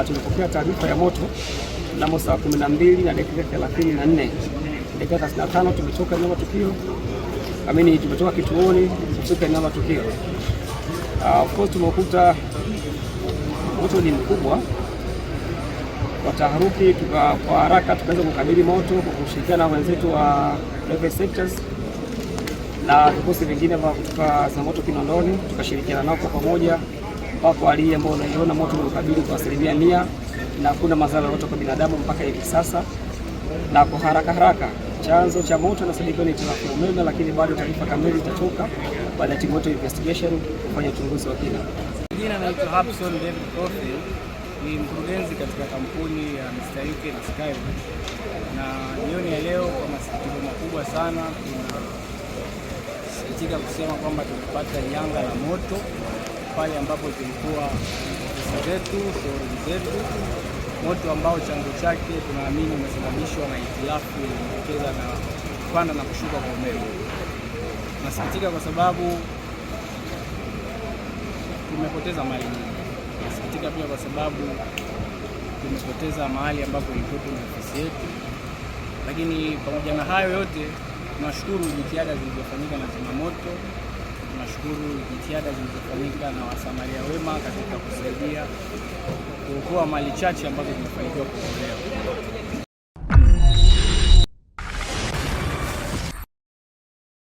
tulipokea taarifa ya moto mnamo saa 12 na dakika 34. Dakika 35 tumetoka eneo la tukio. Tumetoka kituoni kufika eneo la tukio. Of course tumekuta moto ni mkubwa. Kwa taharuki kwa haraka tukaweza kukabili moto kwa kushirikiana na wenzetu wa private sectors na vikosi vingine vya kutoka zimamoto Kinondoni, tukashirikiana nao kwa pamoja mpaka hali ambayo unaiona moto umekabili kwa 100% na hakuna madhara yoyote kwa binadamu mpaka hivi sasa. Na kwa haraka chanzo cha moto inasemekana ni hitilafu ya umeme, lakini bado taarifa kamili itatoka baada ya timu ya investigation kufanya uchunguzi wa kina. Jina naitwa Hapson David Kofi, ni mkurugenzi katika kampuni ya Mr. UK na Skyway. Na jioni ya leo kwa masikitiko makubwa sana tunasikitika kusema kwamba tumepata janga la moto pale ambapo tulikuwa ofisi zetu, showroom zetu, moto ambao chanzo chake tunaamini umesababishwa na hitilafu iliyotokea na kupanda na kushuka kwa umeme. Nasikitika kwa sababu tumepoteza mali nyingi. Nasikitika pia kwa sababu tumepoteza mahali ambapo ilikuwa ni ofisi yetu. Lakini pamoja na hayo yote, tunashukuru jitihada zilizofanyika na zimamoto, tunashukuru jitihada zilizofanyika na wasamaria wema katika kusaidia kuokoa mali chache ambazo zimefanikiwa kuokolewa.